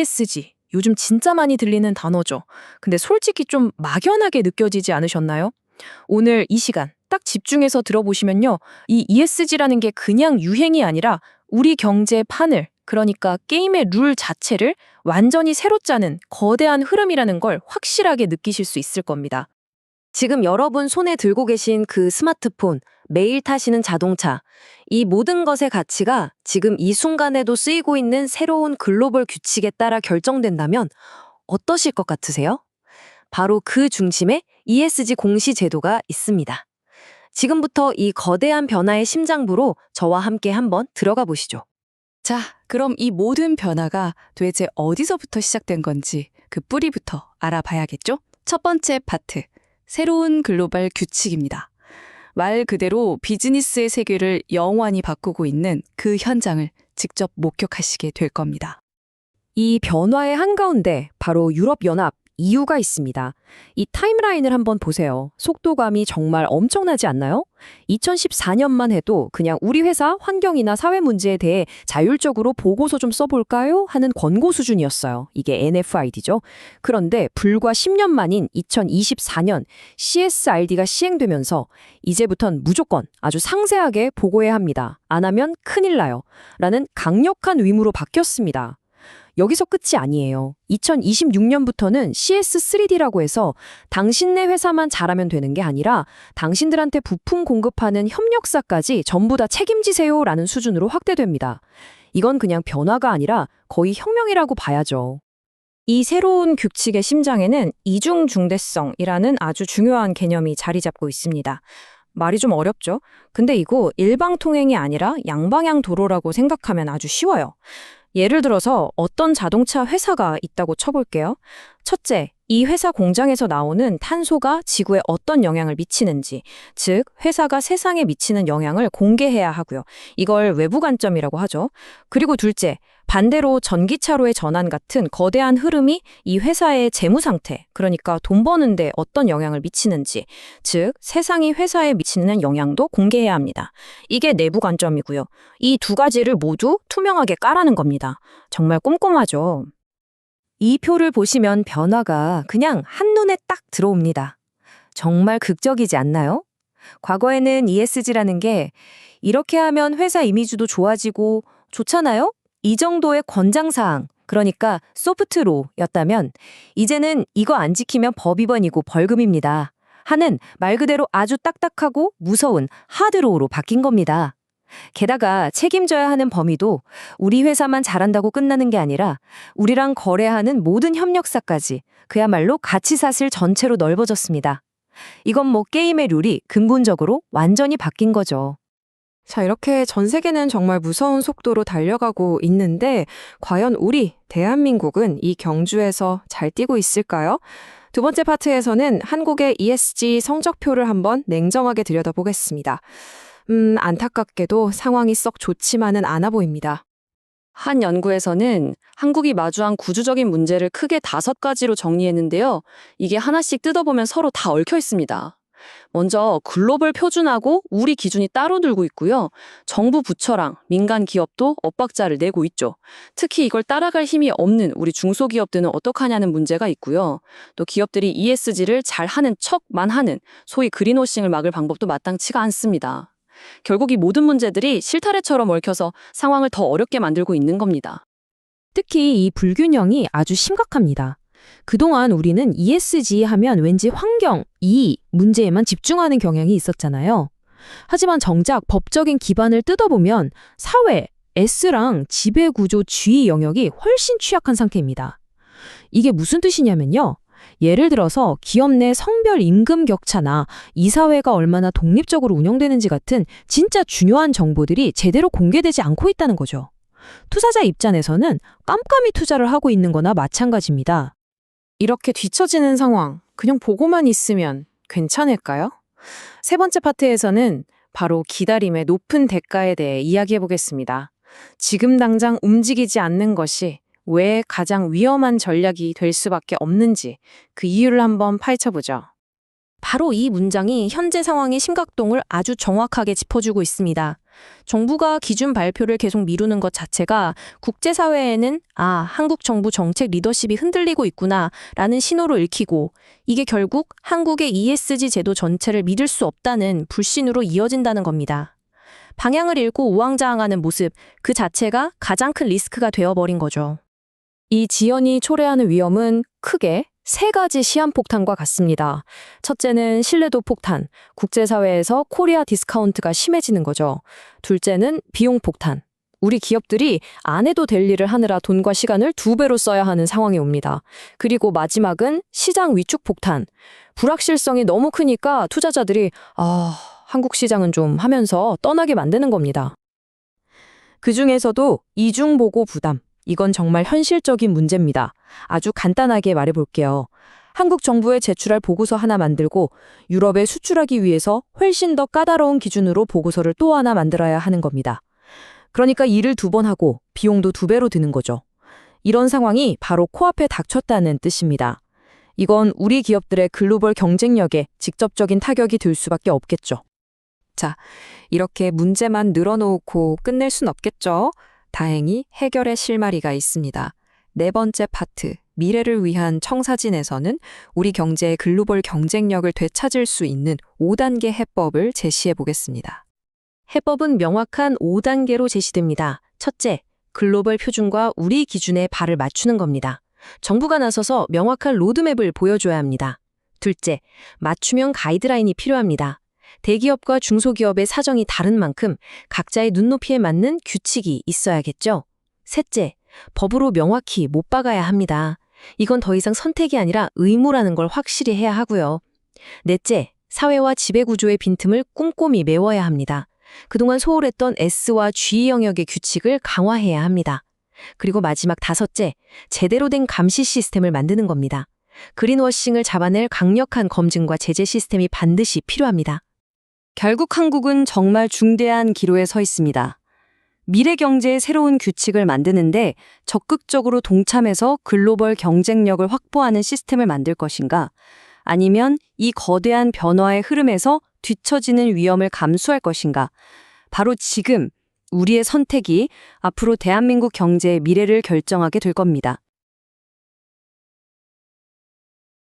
ESG. 요즘 진짜 많이 들리는 단어죠. 근데 솔직히 좀 막연하게 느껴지지 않으셨나요? 오늘 이 시간 딱 집중해서 들어보시면요. 이 ESG라는 게 그냥 유행이 아니라 우리 경제의 판을, 그러니까 게임의 룰 자체를 완전히 새로 짜는 거대한 흐름이라는 걸 확실하게 느끼실 수 있을 겁니다. 지금 여러분 손에 들고 계신 그 스마트폰, 매일 타시는 자동차, 이 모든 것의 가치가 지금 이 순간에도 쓰이고 있는 새로운 글로벌 규칙에 따라 결정된다면 어떠실 것 같으세요? 바로 그 중심에 ESG 공시 제도가 있습니다. 지금부터 이 거대한 변화의 심장부로 저와 함께 한번 들어가 보시죠. 자, 그럼 이 모든 변화가 도대체 어디서부터 시작된 건지 그 뿌리부터 알아봐야겠죠? 첫 번째 파트, 새로운 글로벌 규칙입니다. 말 그대로 비즈니스의 세계를 영원히 바꾸고 있는 그 현장을 직접 목격하시게 될 겁니다. 이 변화의 한가운데 바로 유럽연합 EU가 있습니다. 이 타임라인을 한번 보세요. 속도감이 정말 엄청나지 않나요? 2014년만 해도 그냥 우리 회사 환경이나 사회 문제에 대해 자율적으로 보고서 좀 써볼까요? 하는 권고 수준이었어요. 이게 NFID죠. 그런데 불과 10년 만인 2024년 CSRD가 시행되면서 이제부턴 무조건 아주 상세하게 보고해야 합니다. 안 하면 큰일 나요. 라는 강력한 의무로 바뀌었습니다. 여기서 끝이 아니에요. 2026년부터는 CS3D라고 해서 당신네 회사만 잘하면 되는 게 아니라 당신들한테 부품 공급하는 협력사까지 전부 다 책임지세요라는 수준으로 확대됩니다. 이건 그냥 변화가 아니라 거의 혁명이라고 봐야죠. 이 새로운 규칙의 심장에는 이중 중대성이라는 아주 중요한 개념이 자리 잡고 있습니다. 말이 좀 어렵죠? 근데 이거 일방통행이 아니라 양방향 도로라고 생각하면 아주 쉬워요. 예를 들어서 어떤 자동차 회사가 있다고 쳐볼게요. 첫째, 이 회사 공장에서 나오는 탄소가 지구에 어떤 영향을 미치는지, 즉 회사가 세상에 미치는 영향을 공개해야 하고요. 이걸 외부 관점이라고 하죠. 그리고 둘째, 반대로 전기차로의 전환 같은 거대한 흐름이 이 회사의 재무 상태, 그러니까 돈 버는데 어떤 영향을 미치는지, 즉 세상이 회사에 미치는 영향도 공개해야 합니다. 이게 내부 관점이고요. 이 두 가지를 모두 투명하게 까라는 겁니다. 정말 꼼꼼하죠. 이 표를 보시면 변화가 그냥 한눈에 딱 들어옵니다. 정말 극적이지 않나요? 과거에는 ESG라는 게 이렇게 하면 회사 이미지도 좋아지고 좋잖아요? 이 정도의 권장사항, 그러니까 소프트로였다면 이제는 이거 안 지키면 법 위반이고 벌금입니다. 하는 말 그대로 아주 딱딱하고 무서운 하드로우로 바뀐 겁니다. 게다가 책임져야 하는 범위도 우리 회사만 잘한다고 끝나는 게 아니라 우리랑 거래하는 모든 협력사까지 그야말로 가치사슬 전체로 넓어졌습니다. 이건 뭐 게임의 룰이 근본적으로 완전히 바뀐 거죠. 자, 이렇게 전 세계는 정말 무서운 속도로 달려가고 있는데 과연 우리 대한민국은 이 경주에서 잘 뛰고 있을까요? 두 번째 파트에서는 한국의 ESG 성적표를 한번 냉정하게 들여다보겠습니다. 안타깝게도 상황이 썩 좋지만은 않아 보입니다. 한 연구에서는 한국이 마주한 구조적인 문제를 크게 5가지로 정리했는데요. 이게 하나씩 뜯어보면 서로 다 얽혀 있습니다. 먼저 글로벌 표준하고 우리 기준이 따로 들고 있고요. 정부 부처랑 민간 기업도 엇박자를 내고 있죠. 특히 이걸 따라갈 힘이 없는 우리 중소기업들은 어떡하냐는 문제가 있고요. 또 기업들이 ESG를 잘하는 척만 하는 소위 그린워싱을 막을 방법도 마땅치가 않습니다. 결국 이 모든 문제들이 실타래처럼 얽혀서 상황을 더 어렵게 만들고 있는 겁니다. 특히 이 불균형이 아주 심각합니다. 그동안 우리는 ESG 하면 왠지 환경, 이익 문제에만 집중하는 경향이 있었잖아요. 하지만 정작 법적인 기반을 뜯어보면 사회, S랑 지배구조 G 영역이 훨씬 취약한 상태입니다. 이게 무슨 뜻이냐면요. 예를 들어서 기업 내 성별 임금 격차나 이사회가 얼마나 독립적으로 운영되는지 같은 진짜 중요한 정보들이 제대로 공개되지 않고 있다는 거죠. 투자자 입장에서는 깜깜이 투자를 하고 있는 거나 마찬가지입니다. 이렇게 뒤처지는 상황, 그냥 보고만 있으면 괜찮을까요? 세 번째 파트에서는 바로 기다림의 높은 대가에 대해 이야기해 보겠습니다. 지금 당장 움직이지 않는 것이 왜 가장 위험한 전략이 될 수밖에 없는지 그 이유를 한번 파헤쳐보죠. 바로 이 문장이 현재 상황의 심각동을 아주 정확하게 짚어주고 있습니다. 정부가 기준 발표를 계속 미루는 것 자체가 국제사회에는 한국 정부 정책 리더십이 흔들리고 있구나라는 신호로 읽히고 이게 결국 한국의 ESG 제도 전체를 믿을 수 없다는 불신으로 이어진다는 겁니다. 방향을 잃고 우왕좌왕하는 모습 그 자체가 가장 큰 리스크가 되어버린 거죠. 이 지연이 초래하는 위험은 크게 세 가지 시한폭탄과 같습니다. 첫째는 신뢰도 폭탄, 국제사회에서 코리아 디스카운트가 심해지는 거죠. 둘째는 비용 폭탄, 우리 기업들이 안 해도 될 일을 하느라 돈과 시간을 2배로 써야 하는 상황이 옵니다. 그리고 마지막은 시장 위축 폭탄, 불확실성이 너무 크니까 투자자들이 한국 시장은 좀 하면서 떠나게 만드는 겁니다. 그중에서도 이중보고 부담, 이건 정말 현실적인 문제입니다. 아주 간단하게 말해볼게요. 한국 정부에 제출할 보고서 하나 만들고 유럽에 수출하기 위해서 훨씬 더 까다로운 기준으로 보고서를 또 하나 만들어야 하는 겁니다. 그러니까 일을 2번 하고 비용도 2배로 드는 거죠. 이런 상황이 바로 코앞에 닥쳤다는 뜻입니다. 이건 우리 기업들의 글로벌 경쟁력에 직접적인 타격이 될 수밖에 없겠죠. 자, 이렇게 문제만 늘어놓고 끝낼 순 없겠죠? 다행히 해결의 실마리가 있습니다. 네 번째 파트, 미래를 위한 청사진에서는 우리 경제의 글로벌 경쟁력을 되찾을 수 있는 5단계 해법을 제시해 보겠습니다. 해법은 명확한 5단계로 제시됩니다. 첫째, 글로벌 표준과 우리 기준에 발을 맞추는 겁니다. 정부가 나서서 명확한 로드맵을 보여줘야 합니다. 둘째, 맞춤형 가이드라인이 필요합니다. 대기업과 중소기업의 사정이 다른 만큼 각자의 눈높이에 맞는 규칙이 있어야겠죠. 셋째, 법으로 명확히 못 박아야 합니다. 이건 더 이상 선택이 아니라 의무라는 걸 확실히 해야 하고요. 넷째, 사회와 지배구조의 빈틈을 꼼꼼히 메워야 합니다. 그동안 소홀했던 S와 G 영역의 규칙을 강화해야 합니다. 그리고 마지막 다섯째, 제대로 된 감시 시스템을 만드는 겁니다. 그린워싱을 잡아낼 강력한 검증과 제재 시스템이 반드시 필요합니다. 결국 한국은 정말 중대한 기로에 서 있습니다. 미래 경제의 새로운 규칙을 만드는데 적극적으로 동참해서 글로벌 경쟁력을 확보하는 시스템을 만들 것인가? 아니면 이 거대한 변화의 흐름에서 뒤처지는 위험을 감수할 것인가? 바로 지금 우리의 선택이 앞으로 대한민국 경제의 미래를 결정하게 될 겁니다.